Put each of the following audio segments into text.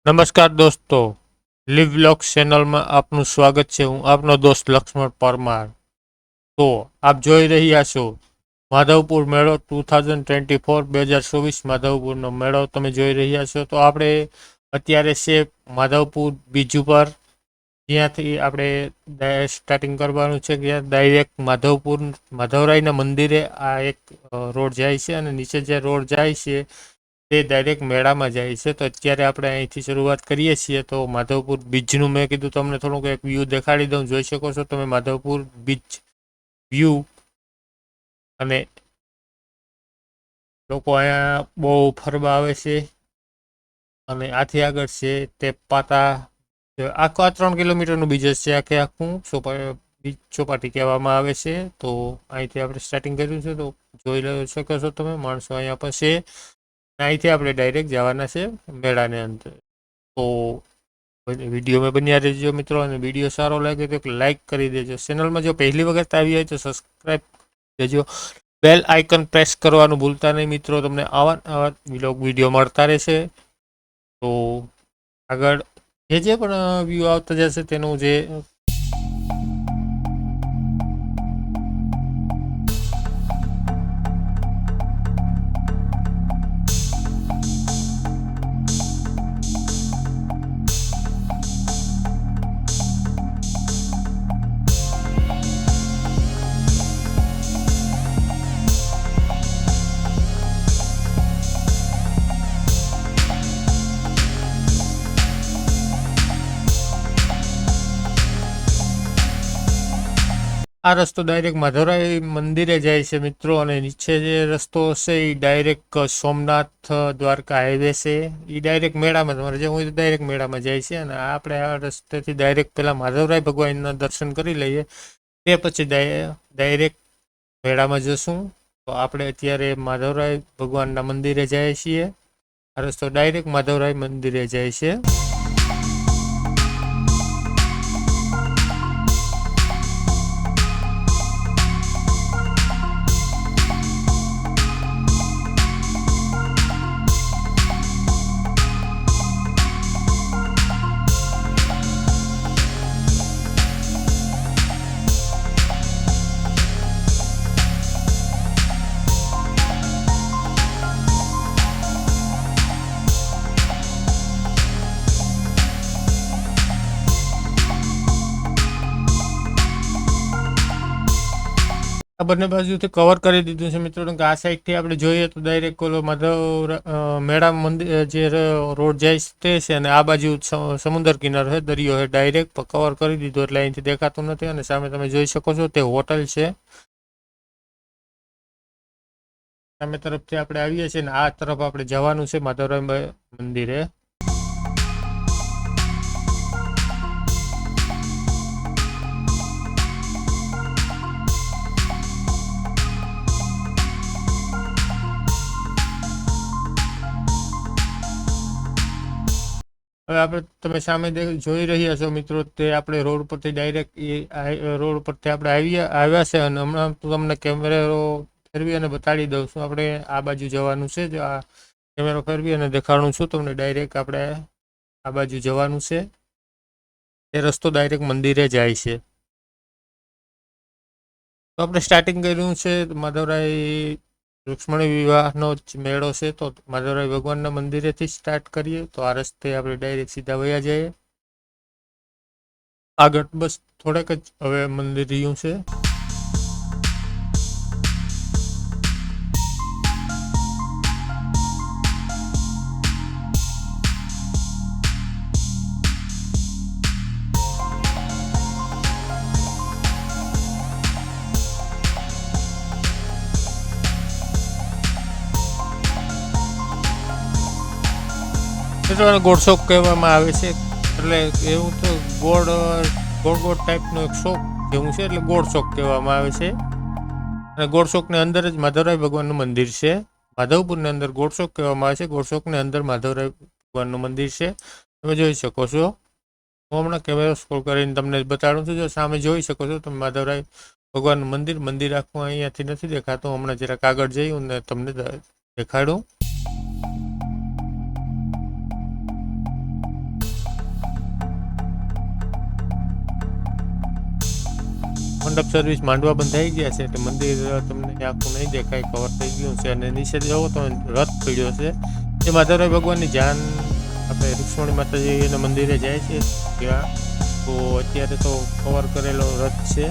નમસ્કાર દોસ્તો, leave vlogs ચેનલમાં આપનું સ્વાગત છે. હું આપનો દોસ્ત લક્ષ્મણ પરમાર. તો આપ જોઈ રહ્યા છો માધવપુર મેળો 2024 2024 માધવપુરનો મેળો તમે જોઈ રહ્યા છો. તો આપણે અત્યારે છે માધવપુર બીચ ઉપર, જ્યાંથી આપણે સ્ટાર્ટિંગ કરવાનું છે. ત્યાં ડાયરેક્ટ માધવપુર માધવરાયના મંદિરે આ એક રોડ જાય છે અને નીચે જે રોડ જાય છે તે ડાયરેક્ટ મેળામાં જાય છે. તો અત્યારે આપણે અહીંથી શરૂઆત કરીએ છીએ. તો માધવપુર બીચનું મેં કીધું તમને થોડુંક એક વ્યૂ દેખાડી દઉં. જોઈ શકો છો તમે માધવપુર બીચ વ્યૂ. અને લોકો અહીંયા બહુ ફરવા આવે છે. અને આથી આગળ છે તે પાતા, આખું 3 કિલોમીટરનું બીચ છે. આખું બીચ ચોપાટી કહેવામાં આવે છે. તો અહીંથી આપણે સ્ટાર્ટિંગ કર્યું છે. તો જોઈ શકો છો તમે, માણસો અહીંયા પણ છે. અહીંથી આપણે ડાયરેક્ટ જવાના છે મેળાને અંદર. તો વિડીયોમાં બન્યા રહેજો મિત્રો, અને વિડીયો સારો લાગે તો લાઈક કરી દેજો. ચેનલમાં જો પહેલી વખત આવી હોય તો સબસ્ક્રાઈબ દેજો. બેલ આઇકન પ્રેસ કરવાનું ભૂલતા નહીં મિત્રો, તમને આવા વિડીયો મળતા રહેશે. તો આગળ જે પણ વ્યૂ આવતા જશે તેનું જે આ રસ્તો ડાયરેક્ટ માધવરાય મંદિરે જાય છે મિત્રો. અને નીચે જે રસ્તો હશે એ ડાયરેક્ટ સોમનાથ દ્વારકા હાઈવે છે. એ ડાયરેક્ટ મેળામાં, તમારે જવું હોય તો ડાયરેક્ટ મેળામાં જાય છે. અને આપણે આ રસ્તેથી ડાયરેક્ટ પહેલાં માધવરાય ભગવાનના દર્શન કરી લઈએ, તે પછી ડાયરેક્ટ મેળામાં જશું. તો આપણે અત્યારે માધવરાય ભગવાનના મંદિરે જાય છીએ. આ રસ્તો ડાયરેક્ટ માધવરાય મંદિરે જાય છે. આ બંને બાજુથી કવર કરી દીધું છે મિત્રો. કે આ સાઈડથી આપણે જોઈએ તો ડાયરેક્ટ ઓલો માધવ મેળા મંદિર જે રોડ જાય તે છે, અને આ બાજુ સમુદ્ર કિનારો છે, દરિયો છે. ડાયરેક્ટ કવર કરી દીધું એટલે અહીંથી દેખાતું નથી. અને સામે તમે જોઈ શકો છો તે હોટલ છે. સામે તરફથી આપણે આવીએ છીએ ને આ તરફ આપણે જવાનું છે માધવરાય મંદિરે. હવે આપણે તમે સામે જોઈ રહ્યા છો મિત્રો, તે આપણે રોડ પરથી ડાયરેક્ટ રોડ પરથી આપણે આવ્યા છે. અને હમણાં તો તમને કેમેરો ફેરવી અને બતાડી દઉં છું. આપણે આ બાજુ જવાનું છે. જો આ કેમેરો ફેરવી અને દેખાડું છું તમને. ડાયરેક્ટ આપણે આ બાજુ જવાનું છે. એ રસ્તો ડાયરેક્ટ મંદિરે જાય છે. તો આપણે સ્ટાર્ટિંગ કર્યું છે માધવરાય રૂક્ષ્મણી વિવાહનો મેળો છે. તો માધવરાય ભગવાનના મંદિરેથી સ્ટાર્ટ કરીએ. તો આ રસ્તે આપણે ડાયરેક્ટ સીધા વયા જઈએ આગળ. બસ થોડેક જ હવે મંદિર રહ્યું છે. મિત્રોને ગોળ શોખ કહેવામાં આવે છે. એટલે એવું તો ગોળ ગોળ ટાઈપનો એક શોખ જેવું છે, એટલે ગોળ શોખ કહેવામાં આવે છે. અને ગોળ શોખની અંદર જ માધવરાય ભગવાનનું મંદિર છે. માધવપુરની અંદર ગોળ શોખ કહેવામાં આવે છે. ગોળ શોખની અંદર માધવરાય ભગવાનનું મંદિર છે. તમે જોઈ શકો છો. હું હમણાં કેમેરો સ્ક્રોલ કરીને તમને બતાડું છું. જો સામે જોઈ શકો છો તમે માધવરાય ભગવાનનું મંદિર આખું અહીંયાથી નથી દેખાતું. હમણાં જરાક આગળ જઈ ને તમને દેખાડું. મંડપ સર્વિસ માંડવા બંધ થઈ ગયા છે એટલે મંદિર તમને આખું નહીં દેખાય, કવર થઈ ગયું છે. અને નીચે જવો તો રથ પડ્યો છે. એ માધવરાય ભગવાનની જાન આપણે રૂક્ષ્મણી માતાજી એના મંદિરે જાય છે ત્યાં. તો અત્યારે તો કવર કરેલો રથ છે,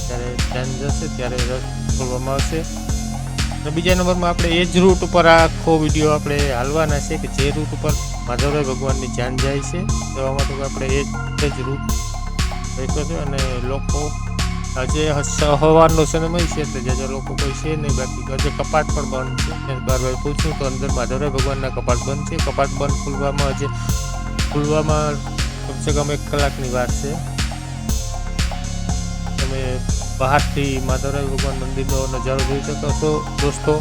ત્યારે જાન જશે ત્યારે રથ ખોલવામાં આવશે. અને બીજા નંબરમાં આપણે એ જ રૂટ ઉપર આખો વિડીયો આપણે હાલવાના છે કે જે રૂટ ઉપર માધવરાય ભગવાનની જાન જાય છે તેવામાં તો આપણે એ જ રૂટ દેખો છે. અને લોકો આજે સવારનો સમય છે એટલે જે લોકો કોઈ છે નહીં, બાકી આજે કપાટ પણ બંધ છે. બાર પૂછ્યું તો અંદર માધવરાય ભગવાનના કપાટ બંધ છે. કપાટ બંધ ખુલવામાં કમસે કમ 1 કલાકની વાર છે. તમે બહારથી માધવરાય ભગવાન મંદિરનો નજારો જોઈ શકો છો દોસ્તો.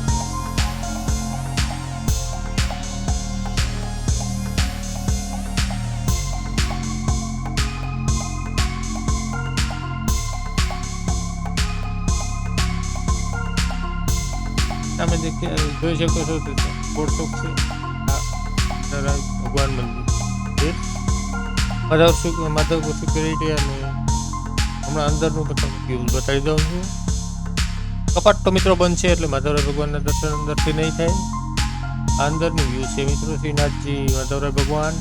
તમે જોઈ શકો છો બોર્ડ છે ભગવાન મંદિર માધવપુર સિક્યુરિટી. અને હમણાં અંદરનું વ્યૂ બતાવી દઉં છું. કપાટ તો મિત્રો બંધ છે એટલે માધવરાય ભગવાનના દર્શન અંદરથી નહીં થાય. આ અંદરનું વ્યૂ છે મિત્રો શ્રીનાથજી માધવરાય ભગવાન.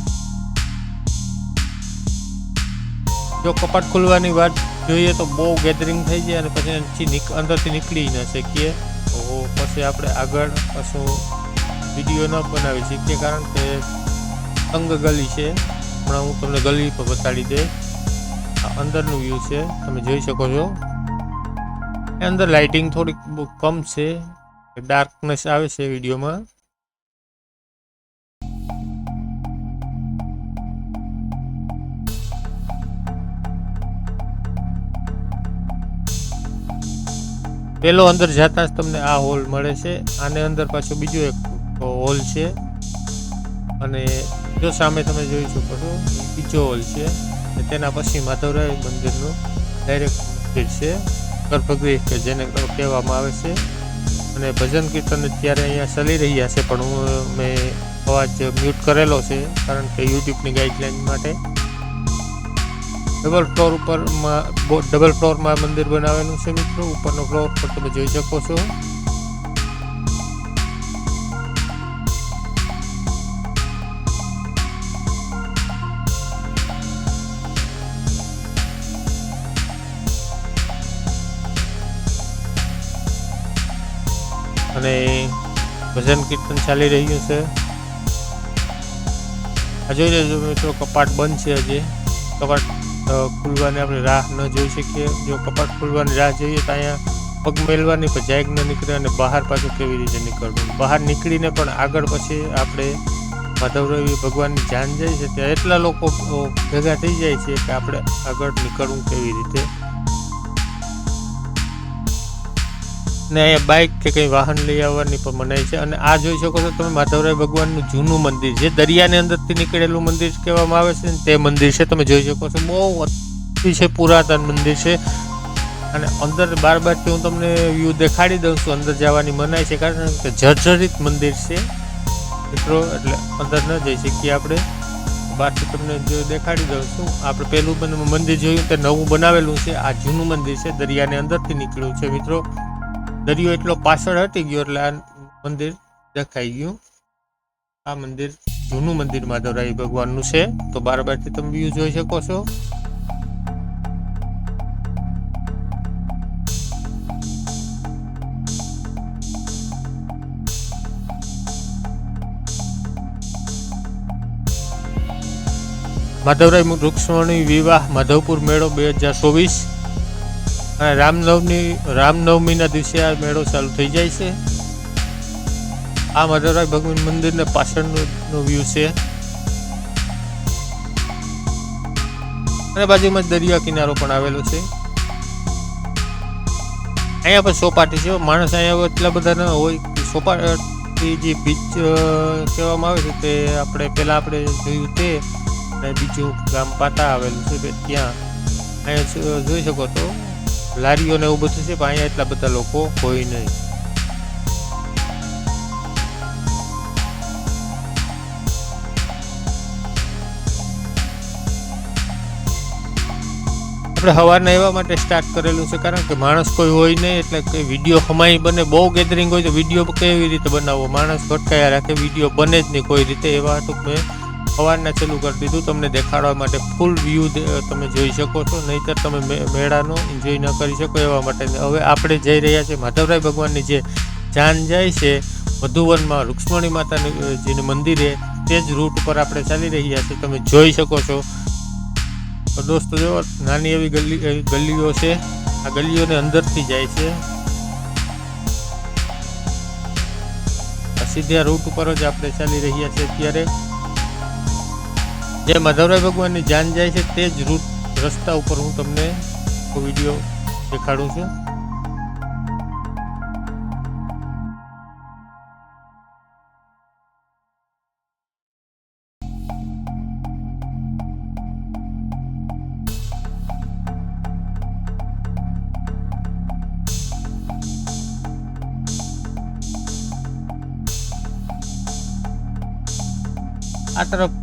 જો કપાટ ખોલવાની વાત જોઈએ તો બહુ ગેધરિંગ થઈ જાય અને પછી અંદરથી નીકળી ન શકીએ. તો પછી આપણે આગળ પાછો વિડીયો ન બનાવી શકીએ, કારણ કે તંગ ગલી છે. હમણાં હું તમને ગલી પર બતાડી દે. આ અંદરનું વ્યૂ છે, તમે જોઈ શકો છો. અંદર લાઇટિંગ થોડીક બહુ કમ છે, ડાર્કનેસ આવે છે વિડીયોમાં. પેલો અંદર જતા જ તમને આ હોલ મળે છે. આને અંદર પાછો બીજો એક હોલ છે અને જો સામે તમે જોઈ શકો છો બીજો હોલ છે. તેના પછી માધવરાય મંદિરનું ડાયરેક્ટ મંદિર છે, ગર્ભગૃહ કે જેને કહેવામાં આવે છે. અને ભજન કીર્તન અત્યારે અહીંયા ચાલી રહ્યા છે, પણ મેં અવાજ મ્યુટ કરેલો છે કારણ કે યુટ્યુબની ગાઈડલાઈન માટે. ડબલ ફ્લોરમાં મંદિર બનાવેલું છે મિત્રો. ઉપરનો ફ્લોર પર તમે જોઈ શકો છો. અને ભજન કીર્તન ચાલી રહ્યું છે. આ જોઈ લેજો મિત્રો, કપાટ બંધ છે. હજી કપાટ ખુલવાની આપણે રાહ ન જોઈ શકીએ. જો કપાટ ખુલવાની રાહ જોઈએ તો અહીંયા પગ મેળવાની પણ જાગ ન નીકળે. અને બહાર પાછું કેવી રીતે નીકળવું, બહાર નીકળીને પણ આગળ પછી આપણે માધવરાય ભગવાનની જાન જાય છે ત્યાં એટલા લોકો ભેગા થઈ જાય છે કે આપણે આગળ નીકળવું કેવી રીતે. ને અહીંયા બાઇક કે કંઈ વાહન લઈ આવવાની પણ મનાઈ છે. અને આ જોઈ શકો છો તમે માધવરાય ભગવાનનું જૂનું મંદિર, જે દરિયાની અંદરથી નીકળેલું મંદિર કહેવામાં આવે છે, તે મંદિર છે. તમે જોઈ શકો છો બહુ અતિશય પુરાતન મંદિર છે. અને અંદર બારથી હું તમને વ્યૂ દેખાડી દઉં છું. અંદર જવાની મનાઈ છે કારણ કે જર્જરિત મંદિર છે મિત્રો, એટલે અંદર ન જઈ શકીએ આપણે. બહારથી તમને જો દેખાડી દઉં છું. આપણે પહેલું મંદિર જોયું તે નવું બનાવેલું છે. આ જૂનું મંદિર છે, દરિયાની અંદરથી નીકળ્યું છે મિત્રો. દરિયો એટલો પાછળ હટી ગયો એટલે આ મંદિર દેખાઈ ગયું. આ મંદિર જૂનું મંદિર માધવરાય ભગવાનનું છે. તો બારથી તમે વ્યૂ જોઈ શકો છો. માધવરાય રૂક્ષ્મણી વિવાહ માધવપુર મેળો 2024. અને રામનવમીના દિવસે આ મેળો ચાલુ થઈ જાય છે. આ માધવરાય ભગવાન મંદિરને પાછળનો વ્યૂ છે. અને બાજુમાં જ દરિયા કિનારો પણ આવેલો છે. અહીંયા પણ ચોપાટી છે. માણસ અહીંયા એટલા બધા ન હોય. ચોપાટી જે બીચ કહેવામાં આવે છે તે આપણે જોયું તે. અને બીજું ગામ પાટા આવેલું છે ત્યાં. અહીંયા જોઈ શકો તો લારીઓ ને એવું બધું છે, પણ અહીંયા એટલા બધા લોકો હોય નહીં. આપણે સવારના એવા માટે સ્ટાર્ટ કરેલું છે કારણ કે માણસ કોઈ હોય નહીં, એટલે કે વિડીયો હમાઈ બને. બહુ ગેધરિંગ હોય તો વિડીયો કેવી રીતે બનાવવો, માણસ ભટકાયા રાખે, વિડીયો બને જ નહીં કોઈ રીતે. એવા હતું મેં સવારના ચાલુ કરી દીધું તમને દેખાડવા માટે. ફૂલ વ્યૂ તમે જોઈ શકો છો, નહીંતર તમે મેળાનો એન્જોય ન કરી શકો એવા માટે. હવે આપણે જઈ રહ્યા છીએ માધવરાય ભગવાનની જે જાન જાય છે મધુવનમાં રૂક્ષ્મણી માતાની જેને મંદિરે, તે જ રૂટ ઉપર આપણે ચાલી રહ્યા છીએ, તમે જોઈ શકો છો. તો દોસ્તો જો નાની એવી ગલીઓ છે, આ ગલીઓને અંદરથી જાય છે. સીધા રૂટ ઉપર જ આપણે ચાલી રહ્યા છીએ અત્યારે. જે માધવરાય ભગવાનની જાન જાય છે તે જ રૂટ રસ્તા ઉપર હું તમને વિડીયો દેખાડું છું. આ તરફ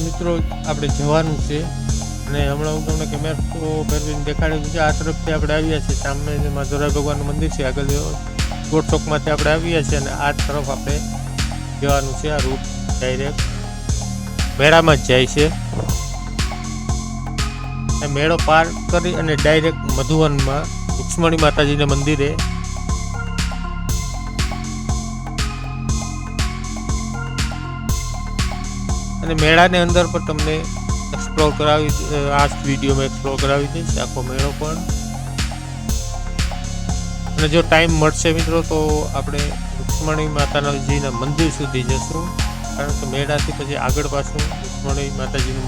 મિત્રો આપણે જવાનું છે અને હમણાં હું તમને કેમેરો ફેરવીને દેખાડ્યું છે. આ તરફથી આપણે આવ્યા છીએ, સામે જે માધવરાય ભગવાનનું મંદિર છે આગળ ગોટ ચોકમાંથી આપણે આવ્યા છીએ અને આ તરફ આપણે જવાનું છે. આ રૂટ ડાયરેક્ટ મેળામાં જ જાય છે. મેળો પાર કરી અને ડાયરેક્ટ મધુવનમાં રૂક્ષ્મણી માતાજીના મંદિરે અને મેળાની અંદર પણ તમને એક્સપ્લોર કરાવી, આ વિડીયોમાં એક્સપ્લોર કરાવી દઈશ આખો મેળો પણ. અને જો ટાઈમ મળશે મિત્રો તો આપણે રૂક્ષ્મણી માતાજીના મંદિર સુધી જશું, કારણ કે મેળાથી પછી આગળ પાછું રૂક્ષ્મણી માતાજીનું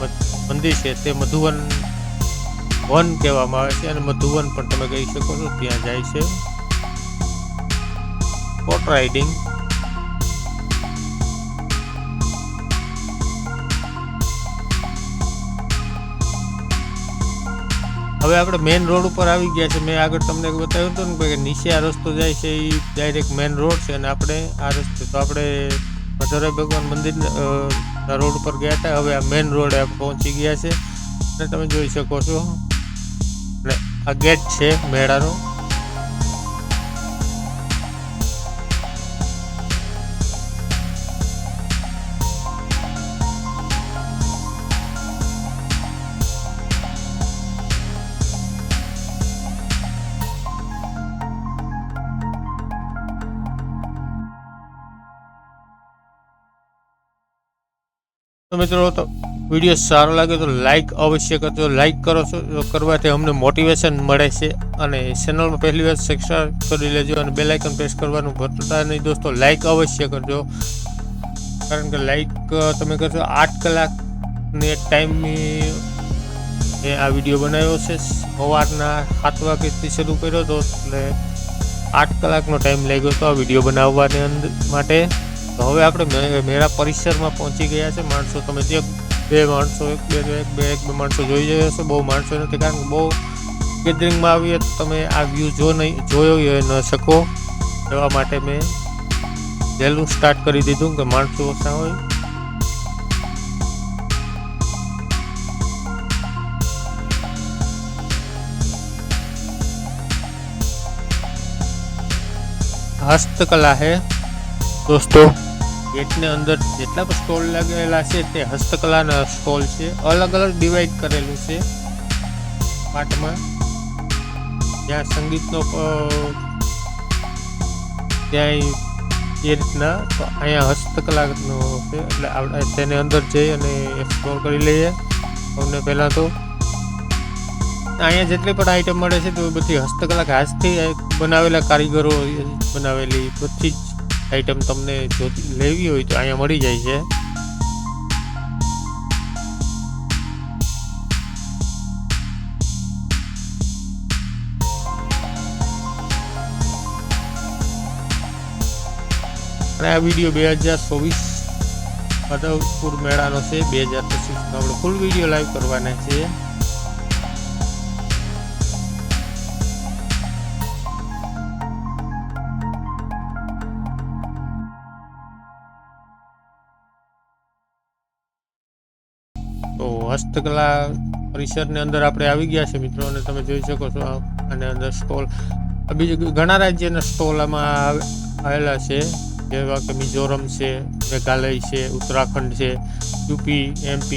મંદિર છે તે મધુવન વન કહેવામાં આવે છે અને મધુવન પણ તમે કહી શકો છો, ત્યાં જાય છે. બોટ રાઇડિંગ હવે આપણે મેઇન રોડ ઉપર આવી ગયા છે. મેં આગળ તમને બતાવ્યું હતું ને કે નીચે આ રસ્તો જાય છે એ ડાયરેક્ટ મેઇન રોડ છે અને આપણે આ રસ્તે તો આપણે માધવરાય ભગવાન મંદિર રોડ ઉપર ગયા હતા. હવે આ મેઇન રોડે આપણે પહોંચી ગયા છે અને તમે જોઈ શકો છો અને આ ગેટ છે મેળાનો. તો મિત્રો તો વિડીયો સારો લાગે તો લાઈક અવશ્ય કરજો. લાઈક કરો છો કરવાથી અમને મોટિવેશન મળે છે અને ચેનલમાં પહેલી વાર સબસ્ક્રાઇબ કરી લેજો અને બેલ આઇકન પ્રેસ કરવાનું ભૂલતા નહીં દોસ્તો. લાઈક અવશ્ય કરજો, કારણ કે લાઈક તમે કરશો 8 કલાકની ટાઈમની મેં આ વિડીયો બનાવ્યો છે. સવારના 7 વાગ્યાથી શરૂ કર્યો હતો એટલે 8 કલાકનો ટાઈમ લાગ્યો હતો આ વિડીયો બનાવવાને માટે. તો હવે આપણે મેળા પરિસરમાં પહોંચી ગયા છે. માણસો તમે જે બે માણસો જોઈ રહ્યા છો, બહુ માણસો નથી કારણ કે બહુ ગેધરિંગમાં આવીએ તો તમે આ વ્યૂ જોયો ન શકો, એવા માટે મેં વહેલું સ્ટાર્ટ કરી દીધું કે માણસો ઓછા હોય. હસ્તકલા હે દોસ્તો, ગેટની અંદર જેટલા પણ સ્ટોલ લાગેલા છે તે હસ્તકલાના સ્ટોલ છે. અલગ અલગ ડિવાઈડ કરેલું છે પાર્ટમાં. જ્યાં સંગીતનો ત્યાં એ રીતના, તો અહીંયા હસ્તકલાનો છે એટલે આપણે તેને અંદર જઈ અને એક્સપ્લોર કરી લઈએ. અમને પહેલાં તો અહીંયા જેટલી પણ આઈટમ મળે છે તો બધી હસ્તકલા હાથથી બનાવેલા કારીગરો બનાવેલી બધી જ આઈટમ તમને જો લેવી હોય તો અહીંયા મળી જાય છે. અને આ વિડીયો 2024 માધવપુર મેળાનો છે. 2025 આપણે ફૂલ વિડીયો લાઈવ કરવાના છે. તો હસ્તકલા પરિસરની અંદર આપણે આવી ગયા છે મિત્રો, અને તમે જોઈ શકો છો આની અંદર સ્ટોલ, બીજું ઘણા રાજ્યના સ્ટોલ આમાં આવેલા છે, જેવા કે મિઝોરમ છે, મેઘાલય છે, ઉત્તરાખંડ છે, યુપી, MP,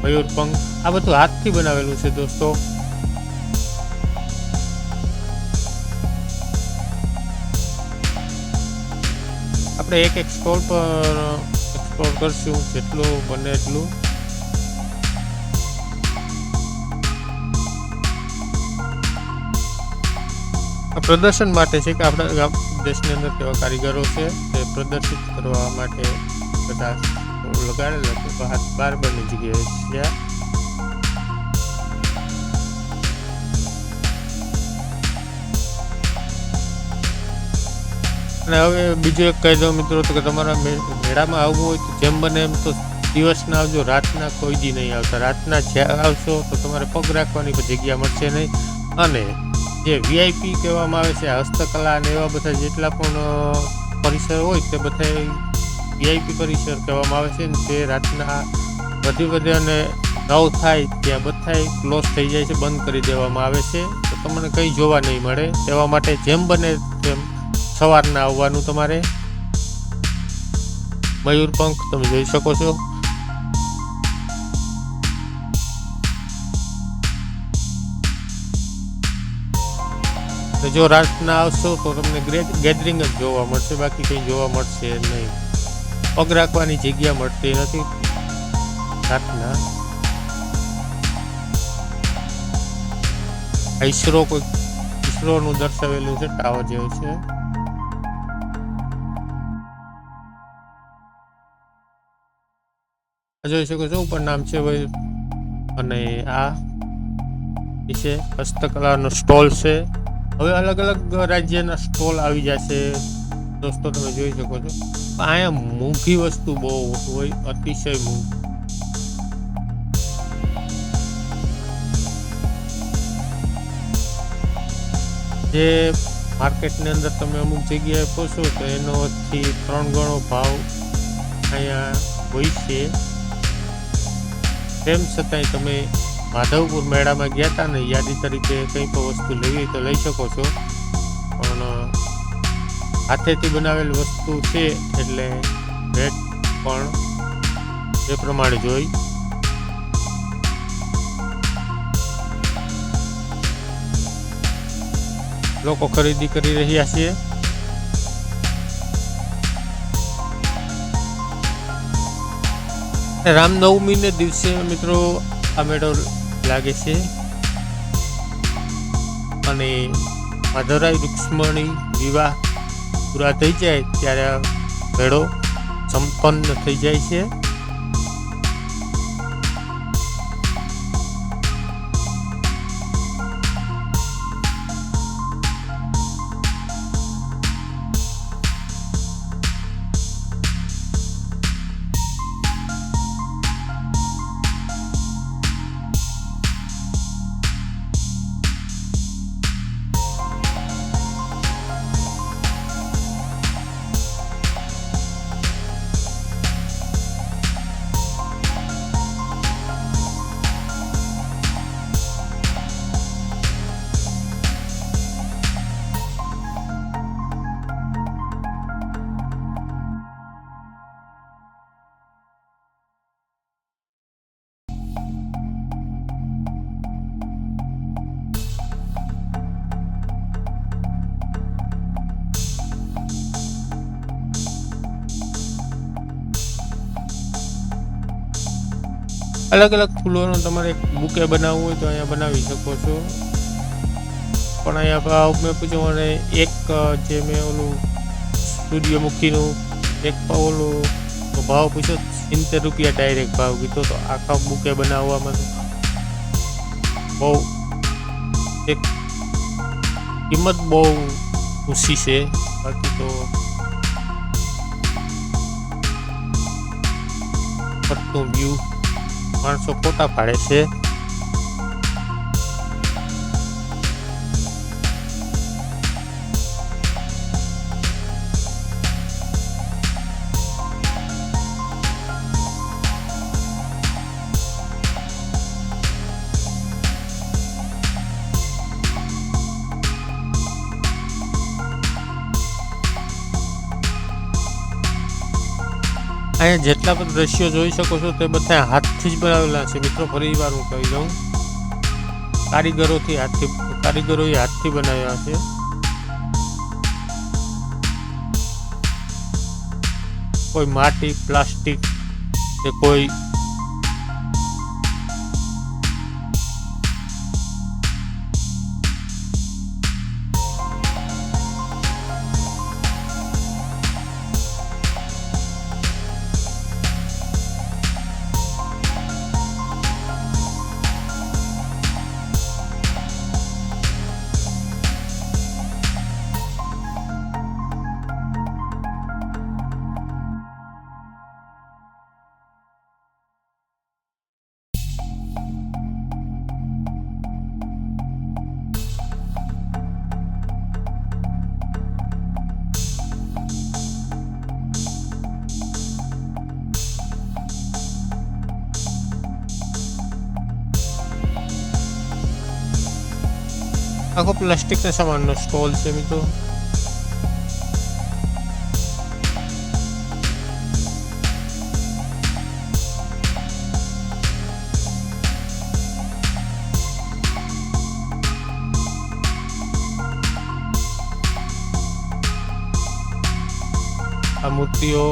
મયુરપંખ, આ બધું હાથથી બનાવેલું છે દોસ્તો. આપણે એક એક સ્ટોલ પર એક્સપ્લોર કરશું જેટલું બને એટલું. પ્રદર્શન માટે છે કે આપણા દેશની અંદર કેવા કારીગરો છે તે પ્રદર્શિત કરવા માટે બધા લગાડેલા છે. બાર બારની જગ્યાએ છે. અને હવે બીજું એક કહી દઉં મિત્રો, તો કે તમારા મેળામાં આવવું હોય તો જેમ બને એમ તો દિવસના આવજો, રાતના કોઈ દી નહીં આવતા. રાતના જ્યાં આવશો તો તમારે પગ રાખવાની જગ્યા મળશે નહીં. અને જે VIP કહેવામાં આવે છે, હસ્તકલા અને એવા બધા જેટલા પણ પરિસર હોય તે બધા VIP પરિસર કહેવામાં આવે છે. ને તે રાતના વધે અને 9 થાય ત્યાં બધા ક્લોઝ થઈ જાય છે, બંધ કરી દેવામાં આવે છે. તો તમને કંઈ જોવા નહીં મળે. તેવા માટે જેમ બને તેમ સવારના આવવાનું તમારે. મયુરપંખ તમે જોઈ શકો છો. જો રાતના આવશો તો તમને ગેધરિંગ જ જોવા મળશે, બાકી કંઈ જોવા મળશે નહીં. પગ રાખવાની જગ્યા મળતી નથી રાતના. ઈસરોનું દર્શાવેલું છે, ટાવર જેવું છે. જોઈ શકો છો ઉપર નામ છે ભાઈ. અને આ છે હસ્તકલાનો સ્ટોલ છે. હવે અલગ અલગ રાજ્યના સ્ટોલ આવી જશે દોસ્તો, તમે જોઈ શકો છો. અહીંયા મોંઘી વસ્તુ બહુ હોય, અતિશય મોંઘી. જે માર્કેટની અંદર તમે અમુક જગ્યાએ પહોંચો તો એનોથી 3 ગણો ભાવ અહીંયા હોય છે. તેમ છતાંય તમે માધવપુર મેળામાં ગયા હતા ને, યાદી તરીકે કંઈ પણ વસ્તુ લેવી તો લઈ શકો છો. પણ હાથેથી બનાવેલ વસ્તુ છે એટલે રેટ પણ એ પ્રમાણે જોઈ. લોકો ખરીદી કરી રહ્યા છે. રામનવમીને દિવસે મિત્રો આ મેળો લાગે છે. અને માધવરાય રૂક્ષ્મણી વિવાહ પૂરા થઈ જાય ત્યારે આ મેળો સંપન્ન થઈ જાય છે. અલગ અલગ ફૂલોનો તમારે એક બુકે બનાવવું હોય તો અહીંયા બનાવી શકો છો. પણ અહીંયા ભાવ મેં પૂછ્યું અને એક જે મેં ઓલું સૂર્યમુખીનું એક ઓલું ભાવ પૂછ્યો 70 રૂપિયા ડાયરેક્ટ ભાવ કીધો. તો આખા બુકે બનાવવામાં બહુ એક કિંમત બહુ ઊંચી છે. બાકી તો ફરતું વ્યૂ માણસો ફોટા પાડે છે. અહીંયા જેટલા પણ દ્રશ્યો જોઈ શકો છો તે બધા હાથથી જ બનાવેલા છે મિત્રો. ફરી વાર હું કહી દઉં, કારીગરોએ હાથથી બનાવ્યા છે. કોઈ માટી, પ્લાસ્ટિક કે કોઈ આખો પ્લાસ્ટિકના સામાનનો સ્ટોલ છે મિત્રો. આ મૂર્તિઓ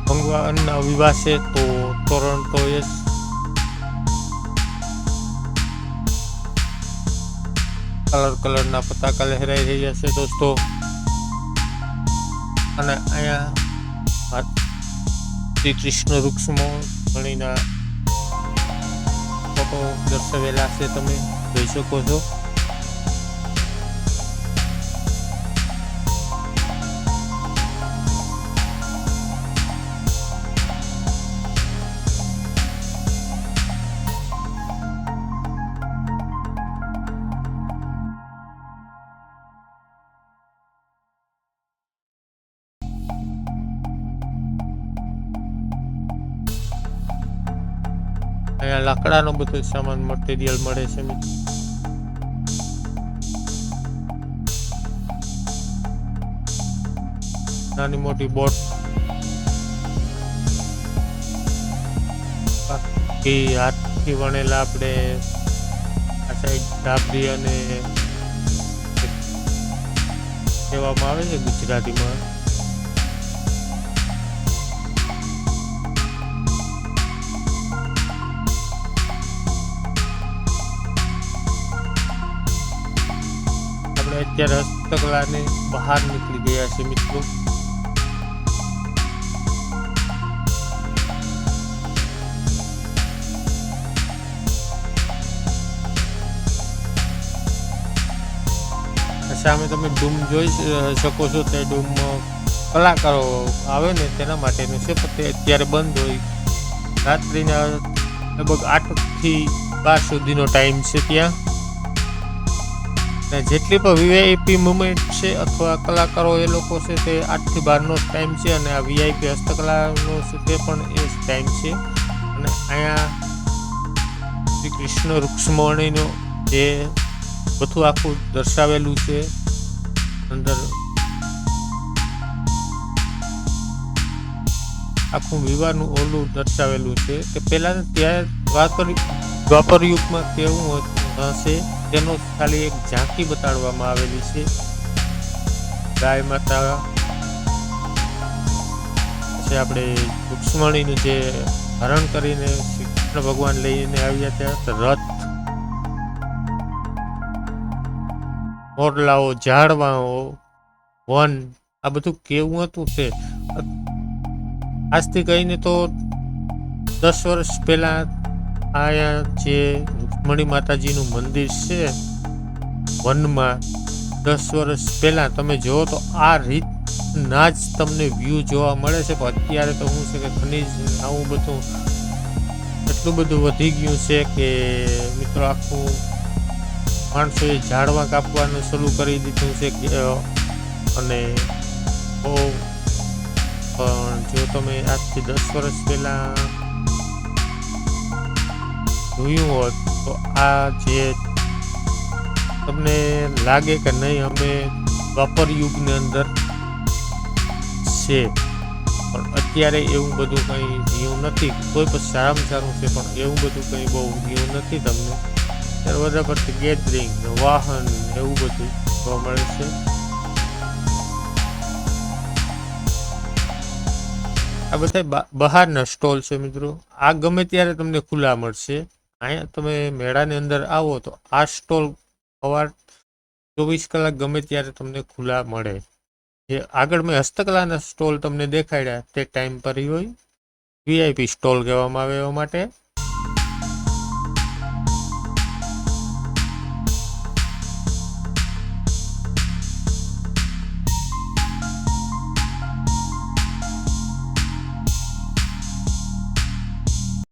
ભગવાનના વિવાહ છે તો તોરણ તો એ કલરના પતાકા લહેરાઈ રહ્યા છે દોસ્તો. અને અહીંયા શ્રી કૃષ્ણ રૂક્ષ્મણીના ફોટો દર્શાવેલા છે, તમે જોઈ શકો છો. અહીંયા લાકડાનો બધો સામાન મટીરિયલ મળે છે. નાની મોટી બોટ હાથથી વણેલા આપણે આ સાઈડ ધાબડી અને કહેવામાં આવે છે ગુજરાતીમાં. અત્યારે હસ્તકલાને બહાર નીકળી ગયા છે મિત્રો. સામે તમે ડૂમ જોઈ શકો છો. તે ડૂમ કલાકારો આવે ને તેના માટેનું છે, પણ તે અત્યારે બંધ હોય. રાત્રિના લગભગ 8 થી 12 સુધીનો ટાઈમ છે ત્યાં. જેટલી પણ વીઆઈપી મુવમેન્ટ છે અથવા કલાકારો એ લોકો છે તે 8 થી 12નો ટાઈમ છે. અને આ વીઆઈપી હસ્તકલાનો છે તે પણ એ જ ટાઈમ છે. અને અહીંયા શ્રી કૃષ્ણ રૂક્ષ્મણીનો જે બધું આખું દર્શાવેલું છે. અંદર આખું વિવાહનું ઓલું દર્શાવેલું છે કે પહેલાં ત્યાં દ્વાપર યુગમાં કેવું હશે તેનો ખાલી એક ઝાંકી બતાડવામાં આવેલી છે. ગાય માતા પછી આપણે રૂક્ષ્મણીનું જે હરણ કરીને શ્રી કૃષ્ણ ભગવાન લઈને આવ્યા ત્યાં રથ, મોરલાઓ, ઝાડવાઓ, વન, આ બધું કેવું હતું તે આજથી કહીને તો 10 વર્ષ પહેલા અહીંયા જે રૂક્ષ્મણી માતાજીનું મંદિર છે વનમાં 10 વર્ષ પહેલાં તમે જુઓ તો આ રીતના જ તમને વ્યૂ જોવા મળે છે. પણ અત્યારે તો શું છે કે ખનીજ આવું બધું એટલું બધું વધી ગયું છે કે મિત્રો આખું માણસોએ ઝાડવા કાપવાનું શરૂ કરી દીધું છે અને બહુ પણ જો તમે આજથી 10 વર્ષ પહેલાં જોયું હોત તો આ જે તમને લાગે કે નહીં અમે દ્વાપર યુગની અંદર છે, પણ અત્યારે એવું બધું કંઈ રહ્યું નથી. કોઈ પણ સારામાં સારું છે પણ એવું બધું કંઈ બહુ રહ્યું નથી. તમને ત્યારે વધારે પડતી ગેધરિંગ વાહન એવું બધું જોવા મળે છે. આ બધા બહારના સ્ટોલ છે મિત્રો. આ ગમે ત્યારે તમને ખુલ્લા મળશે. અહીંયા તમે મેળાની અંદર આવો તો આ સ્ટોલ સવાર 24 કલાક ગમે ત્યારે તમને ખુલ્લા મળે. જે આગળ મેં હસ્તકલાના સ્ટોલ તમને દેખાડ્યા તે ટાઈમ પર હોય VIP સ્ટોલ કહેવામાં આવે એવા માટે.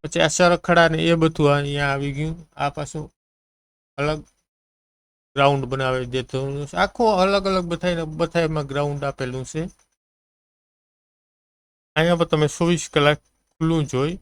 પછી આ સરખડા ને એ બધું અહીંયા આવી ગયું. આ પાછું અલગ ગ્રાઉન્ડ બનાવી દેતું આખો અલગ અલગ બધામાં ગ્રાઉન્ડ આપેલું છે. અહીંયા પર તમે 24 કલાક ખુલ્લું જોઈ.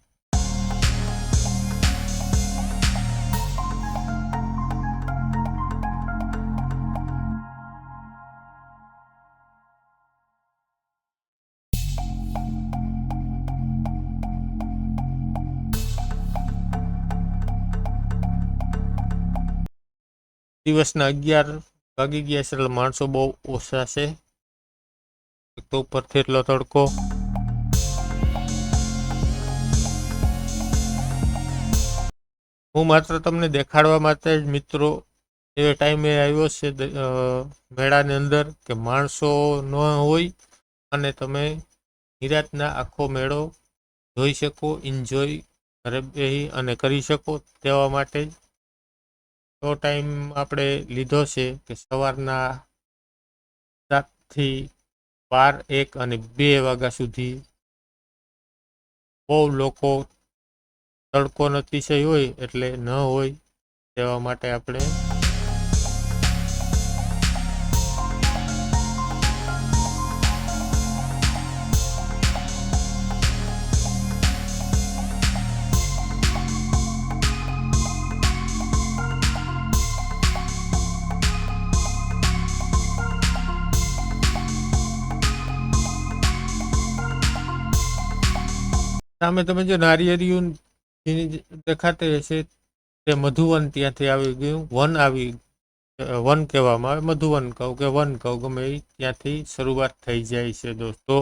દિવસના 11 વાગી ગયા છે એટલે માણસો બહુ ઓછા છે. તો ઉપરથી એટલો તડકો. હું માત્ર તમને દેખાડવા માટે જ મિત્રો એ ટાઈમે આવ્યો છે મેળાની અંદર કે માણસો ન હોય અને તમે નિરાંતના આખો મેળો જોઈ શકો, એન્જોય ઘરે બેસી અને કરી શકો તેવા માટે જ તો ટાઈમ આપણે લીધો છે કે સવારના 7 થી 12, 1 અને 2 વાગ્યા સુધી બહુ લોકો તડકો અતિશય હોય એટલે ન હોય તેવા માટે આપણે સામે તમે જો નારિયેળિયું દેખાતે હશે તે મધુવન ત્યાંથી આવી ગયું. વન કહેવામાં આવે, મધુવન કહું કે વન કહું ગમે એ ત્યાંથી શરૂઆત થઈ જાય છે દોસ્તો.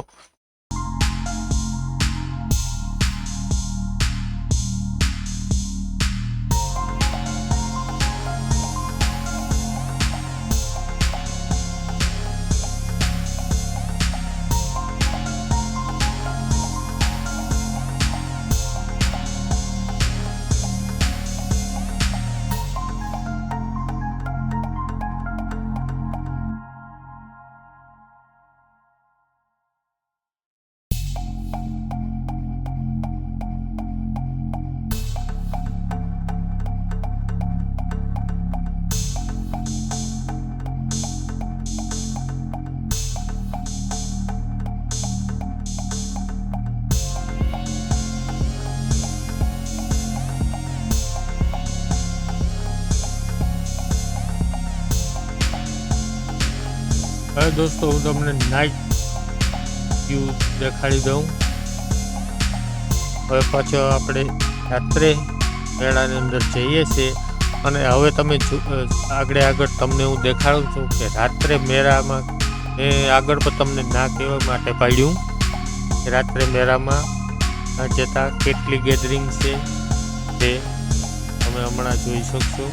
હવે દોસ્તો હું તમને નાઇટ વ્યૂ દેખાડી દઉં. હવે પાછો આપણે રાત્રે મેળાની અંદર જઈએ છીએ અને હવે તમે આગળ તમને હું દેખાડું છું કે રાત્રે મેળામાં મેં આગળ પણ તમને ના કહેવા માટે પાડ્યું કે રાત્રે મેળામાં જતા કેટલી ગેધરિંગ છે તે તમે હમણાં જોઈ શકશો.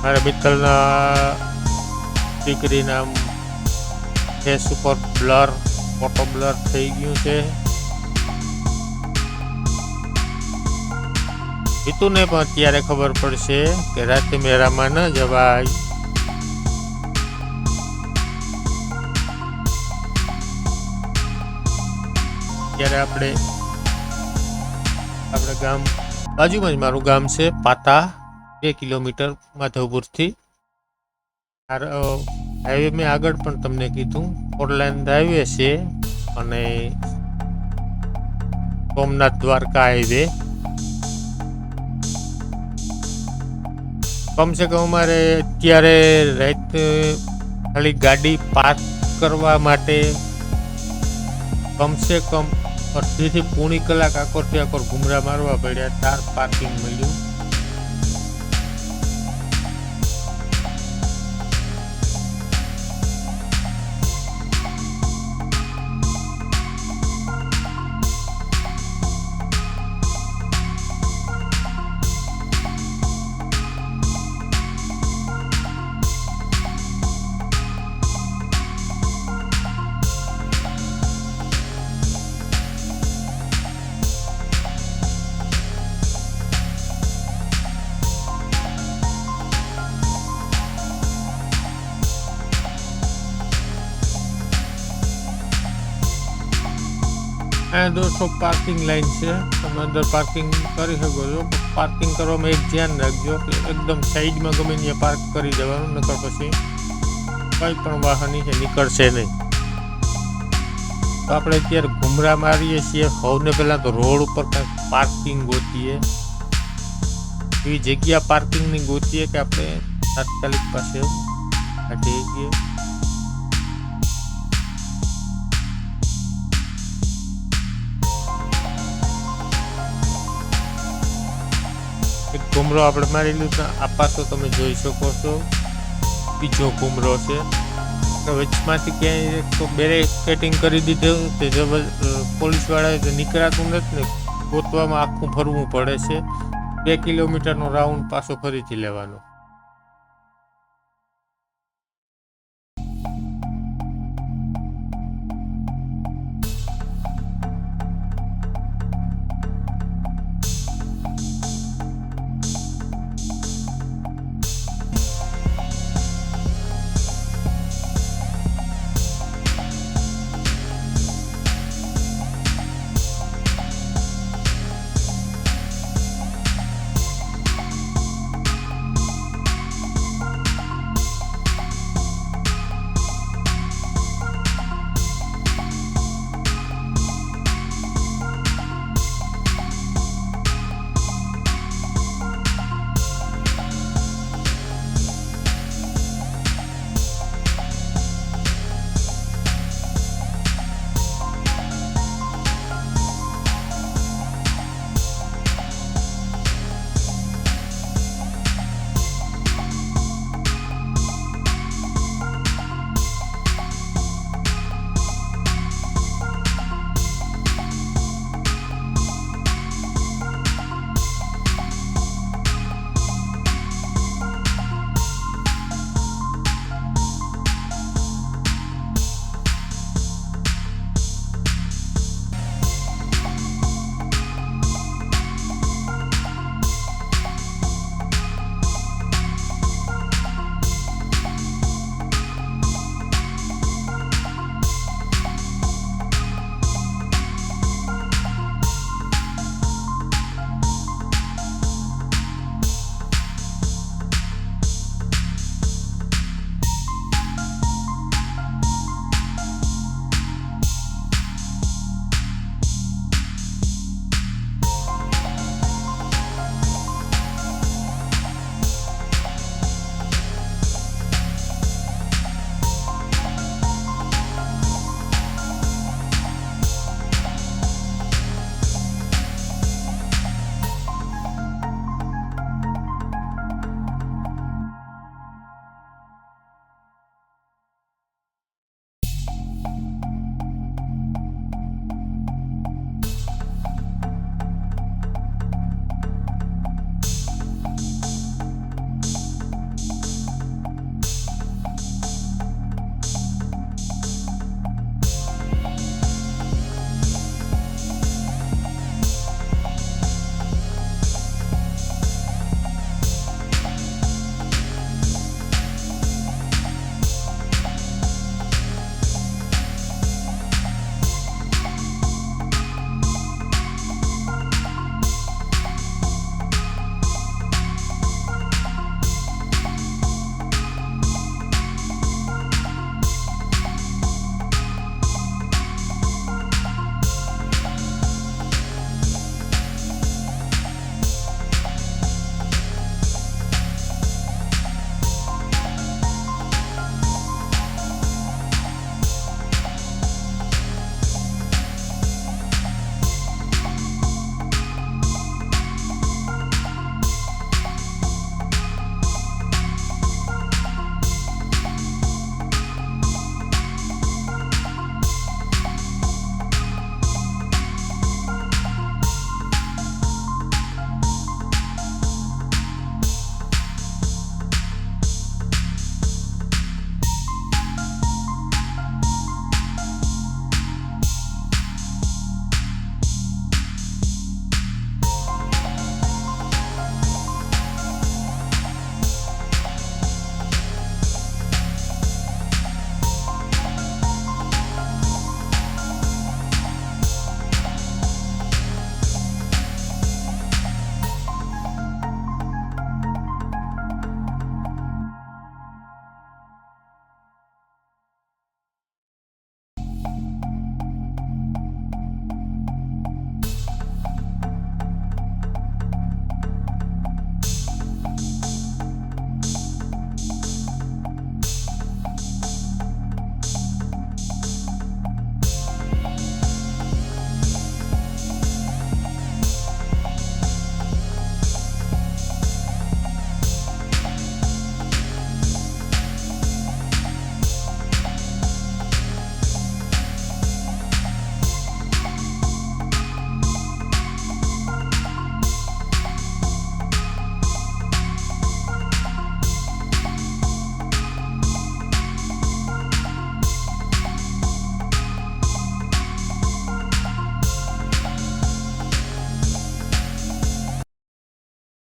મારા મિત્રના દીકરીના ફેસ ઉપર ફોટો બ્લર થઈ ગયું છે. જીતુને પણ અત્યારે ખબર પડશે કે રાતે મેળામાં ન જવાય. ત્યારે આપણે ગામ બાજુમાં જ મારું ગામ છે પાતા, 2 કિલોમીટર માધવપુરથી. હાઈવે મેં આગળ પણ તમને કીધું 4 લાઇન હાઈવે છે અને સોમનાથ દ્વારકા હાઈવે. કમસે કમ અમારે અત્યારે રાત ખાલી ગાડી પાર્ક કરવા માટે કમસે કમ અડધીથી પોણી કલાક આકોરથી આકોર ઘૂમરા મારવા પડ્યા. 4 પાર્કિંગ મળ્યું. અહીંયા દોસ્તો પાર્કિંગ લાઈન છે, તમે અંદર પાર્કિંગ કરી શકો છો. પાર્કિંગ કરવામાં એક ધ્યાન રાખજો કે એકદમ સાઈડમાં ગમે ત્યાં પાર્ક કરી દેવાનું, નકર પછી કંઈ પણ વાહન નીકળશે નહીં. તો આપણે અત્યારે ઘૂમરા મારીએ છીએ. સૌને પહેલાં તો રોડ ઉપર કાંઈક પાર્કિંગ ગોતીએ, એવી જગ્યા પાર્કિંગની ગોતીએ કે આપણે તાત્કાલિક પાસે કાઢી જઈએ. એક ઘૂમરો આપણે મારી લીધો. આ પાછો તમે જોઈ શકો છો બીજો ઘૂમરો છે. વચમાંથી ક્યાંય તો બેરિકેડિંગ કરી દીધું, તે પોલીસવાળાએ નીકળાતું નથી ને, ગોતવામાં આખું ફરવું પડે છે. 2 કિલોમીટરનો રાઉન્ડ પાછો ફરીથી લેવાનો.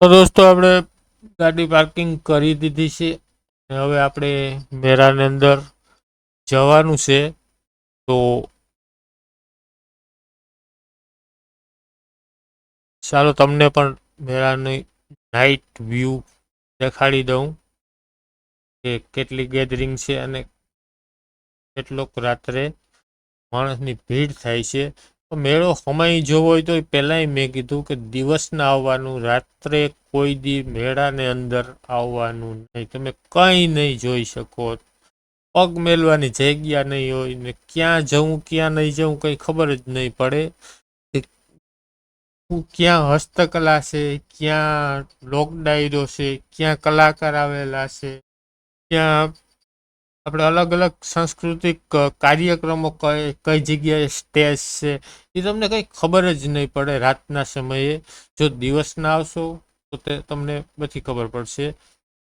તો દોસ્તો આપણે ગાડી પાર્કિંગ કરી દીધી છે અને હવે આપણે મેળાની અંદર જવાનું છે. તો ચાલો તમને પણ મેળાની નાઇટ વ્યૂ દેખાડી દઉં કે કેટલી ગેધરિંગ છે અને કેટલોક રાત્રે માણસની ભીડ થાય છે. તો મેળો હમાઈ જોવો હોય તો પહેલાંય મેં કીધું કે દિવસના આવવાનું, રાત્રે કોઈ દી મેળાને અંદર આવવાનું નહીં. તમે કંઈ નહીં જોઈ શકો. પગ મેલવાની જગ્યા નહીં હોય ને ક્યાં જવું ક્યાં નહીં જવું કંઈ ખબર જ નહીં પડે. ક્યાં હસ્તકલા છે, ક્યાં લોક ડાયરો છે, ક્યાં કલાકાર આવેલા છે, ક્યાં આપણે અલગ અલગ સાંસ્કૃતિક કાર્યક્રમો કઈ જગ્યાએ સ્ટેજ છે એ તમને કંઈ ખબર જ નહીં પડે રાતના સમયે. જો દિવસના આવશો તો તે તમને બધી ખબર પડશે.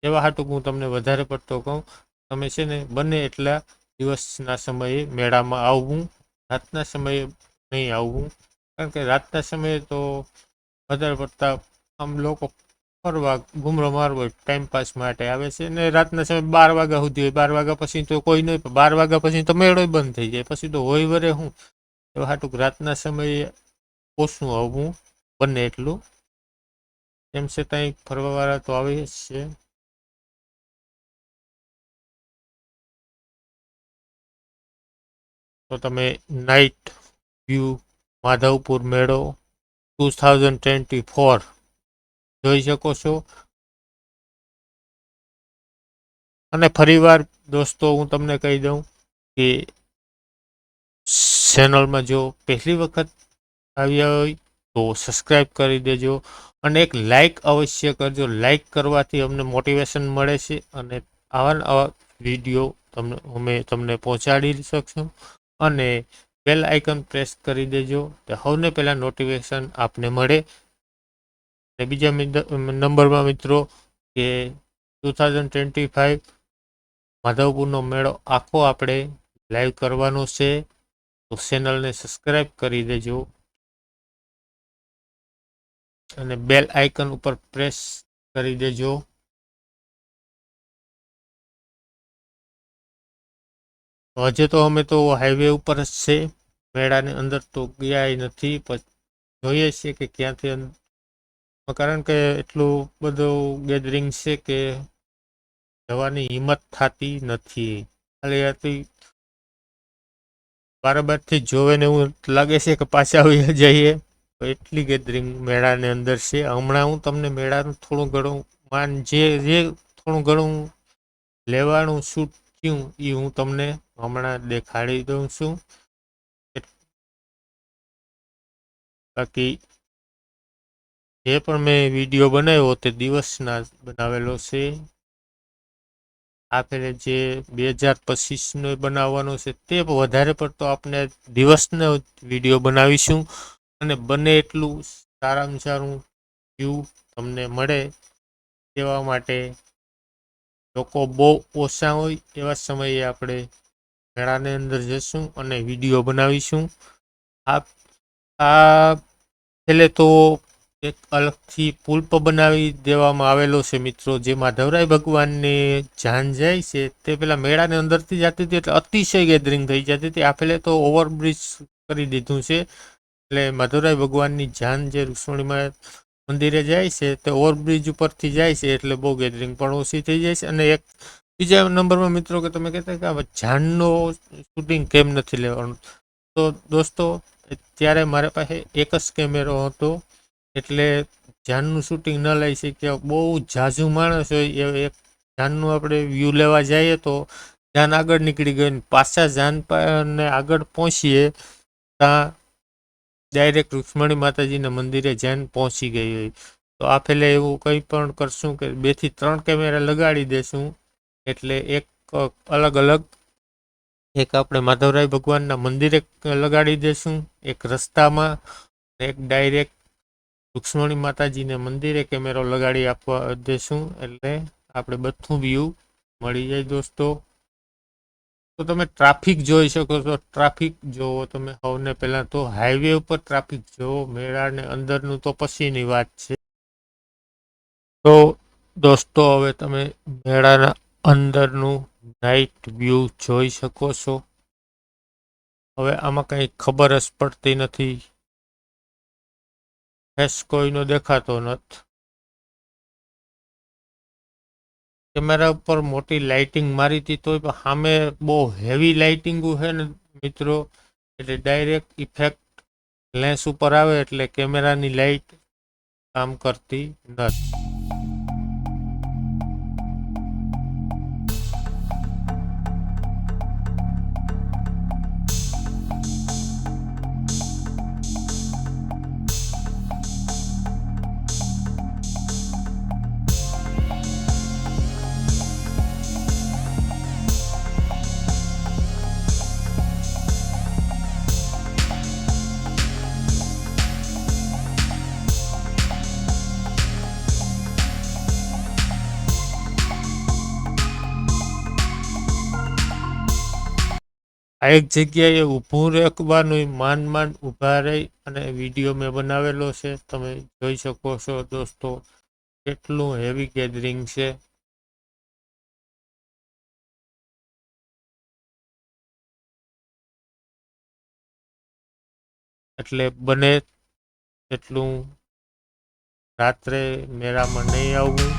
એવા હાટું હું તમને વધારે પડતો કહું, તમે છે ને બને એટલા દિવસના સમયે મેળામાં આવવું, રાતના સમયે નહીં આવવું. કારણ કે રાતના સમયે તો વધારે પડતા આમ લોકો ફરવા ઘૂમરો મારવો ટાઈમપાસ માટે આવે છે ને રાતના સમય 12 વાગ્યા સુધી હોય. 12 વાગ્યા પછી તો કોઈ નહીં, 12 વાગ્યા પછી તો મેળો બંધ થઈ જાય. પછી તો હોય વરે હું એવા હાટું રાતના સમયે ઓછું આવવું બને એટલું. એમ છતાંય ફરવાવાળા તો આવે જ છે. તો તમે નાઇટ વ્યૂ માધવપુર મેળો 2024 જોઈ શકો છો. અને ફરીવાર દોસ્તો હું તમને કહી દઉં કે ચેનલમાં જો પહેલી વખત આવ્યા હોય તો સબસ્ક્રાઈબ કરી દેજો અને એક લાઈક અવશ્ય કરજો. લાઈક કરવાથી અમને મોટિવેશન મળે છે અને આવા વિડીયો અમે તમને પહોંચાડી શકશું. અને બેલ આઇકન પ્રેસ કરી દેજો તો સૌને પહેલાં નોટિફિકેશન આપને મળે. અને બીજા નંબરમાં મિત્રો કે 2025 માધવપુરનો મેળો આખો આપણે લાઈવ કરવાનો છે. તો ચેનલને સબસ્ક્રાઈબ કરી દેજો અને બેલ આઇકન ઉપર પ્રેસ કરી દેજો. હજે તો અમે તો હાઈવે ઉપર જ છે, મેળાની અંદર તો ગયા નથી. જોઈએ છીએ કે ક્યાંથી, કારણ કે એટલું બધું ગેધરિંગ છે કે જવાની હિંમત થતી નથી. ખાલી બારથી જોવે ને એવું લાગે છે કે પાછા આવી જઈએ. એટલી ગેધરિંગ મેળાની અંદર છે. હમણાં હું તમને મેળાનું થોડું ઘણું જે થોડું ઘણું લેવાનું શૂટ થયું એ હું તમને હમણાં દેખાડી દઉં છું. બાકી જે પણ મેં વિડીયો બનાવ્યો તે દિવસના બનાવેલો છે. આ ફેરે જે 2025નો બનાવવાનો છે તે વધારે પડતો આપણે દિવસનો વિડીયો બનાવીશું અને બને એટલું સારામાં સારું વ્યૂ તમને મળે તેવા માટે લોકો બહુ ઓછા હોય એવા સમયે આપણે મેળાની અંદર જઈશું અને વિડીયો બનાવીશું. આ છેલ્લે તો એક અલગથી પુલ બનાવી દેવામાં આવેલો છે મિત્રો. જે માધવરાય ભગવાનની જાન જાય છે તે પેલા મેળાની અંદરથી જતી હતી એટલે અતિશય ગેધરિંગ થઈ જતી હતી. આ પેલે તો ઓવરબ્રિજ કરી દીધું છે એટલે માધવરાય ભગવાનની જાન જે રૂક્ષ્મણીમાં મંદિરે જાય છે તે ઓવરબ્રિજ ઉપરથી જાય છે એટલે બહુ ગેધરિંગ પણ ઓછી થઈ જાય છે. અને એક બીજા નંબરમાં મિત્રો કે તમે કહેતા કે આ જાનનો શૂટિંગ કેમ નથી લેવાનું, તો દોસ્તો ત્યારે મારા પાસે એક જ કેમેરો હતો એટલે જાનનું શૂટિંગ ન લઈ શક્યા. બહુ ઝાઝુ માણસ હોય એક જાનનું આપણે વ્યૂ લેવા જઈએ તો જાન આગળ નીકળી ગઈ, પાછા જાન ને આગળ પહોંચીએ ત્યાં ડાયરેક્ટ રૂક્ષ્મણી માતાજીના મંદિરે જાન પહોંચી ગઈ હોય. તો આ ફેલે એવું કંઈ પણ કરશું કે 2 થી 3 કેમેરા લગાડી દેશું એટલે એક અલગ અલગ, એક આપણે માધવરાય ભગવાનના મંદિરે લગાડી દેશું, એક રસ્તામાં, એક ડાયરેક્ટ રૂક્ષ્મણી માતાજીને મંદિરે કેમેરો લગાડી આપવા દેશું એટલે આપણે બધું વ્યૂ મળી જાય દોસ્તો. તો તમે ટ્રાફિક જોઈ શકો છો. ટ્રાફિક જોવો તમે સૌને પહેલાં તો હાઈવે ઉપર ટ્રાફિક જોવો, મેળાને અંદરનું તો પછીની વાત છે. તો દોસ્તો હવે તમે મેળાના અંદરનું નાઇટ વ્યૂ જોઈ શકો છો. હવે આમાં કંઈ ખબર જ પડતી નથી, ફેસ કોઈનો દેખાતો નથી. કેમેરા ઉપર મોટી લાઇટિંગ મારી હતી તો સામે બહુ હેવી લાઇટિંગ છે ને મિત્રો, એટલે ડાયરેક્ટ ઇફેક્ટ લેન્સ ઉપર આવે એટલે કેમેરાની લાઇટ કામ કરતી નથી. આ એક જગ્યાએ ઊભું રહેવાનું માંડ ઊભા રહી અને વિડીયો મેં બનાવેલો છે. તમે જોઈ શકો છો દોસ્તો કેટલું હેવી ગેધરિંગ છે. એટલે બને એટલું રાત્રે મેળામાં નહીં આવવું.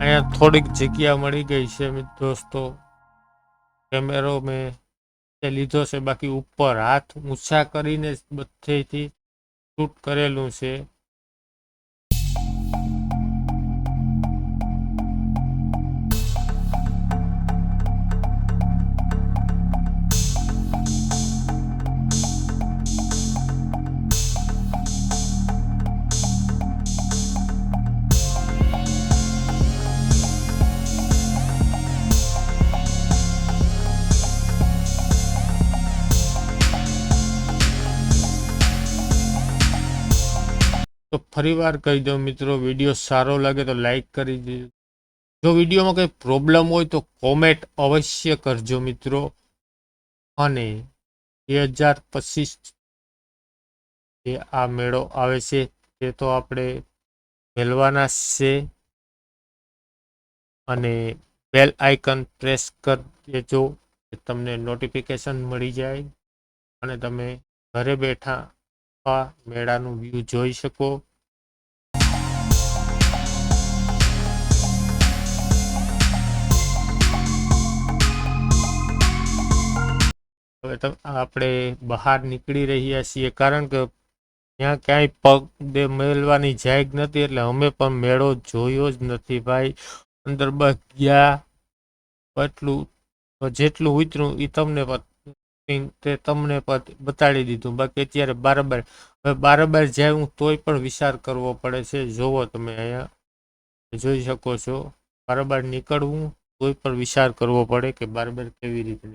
અહીંયા થોડીક જગ્યા મળી ગઈ છે દોસ્તો. કેમેરો મેં લીધો છે, બાકી ઉપર હાથ ઊંચા કરીને બધેથી શૂટ કરેલું છે. તો ફરીવાર કહી દો મિત્રો, વિડીયો સારો લાગે તો લાઈક કરી દેજો. જો વિડીયોમાં કંઈ પ્રોબ્લેમ હોય તો કોમેન્ટ અવશ્ય કરજો મિત્રો. અને 2025 જે આ મેળો આવે છે તે તો આપણે મેળવાના છે. અને બેલ આઇકન પ્રેસ કરી દેજો કે તમને નોટિફિકેશન મળી જાય અને તમે ઘરે બેઠા આ મેળાનું વ્યૂ જોઈ શકો. હવે આપણે બહાર નીકળી રહ્યા છીએ કારણ કે ત્યાં ક્યાંય પગ મેળવાની જાયગ નથી, એટલે અમે પણ મેળો જોયો જ નથી ભાઈ. અંદર બસ ગયા એટલું જેટલું ઉતર્યું એ તમને તમને બતાડી દીધું. બાકી અત્યારે બારોબાર જાય હું તોય પણ વિચાર કરવો પડે છે. જોવો તમે અહીંયા જોઈ શકો છો, બારોબાર નીકળવું તોય પણ વિચાર કરવો પડે કે બારોબાર કેવી રીતે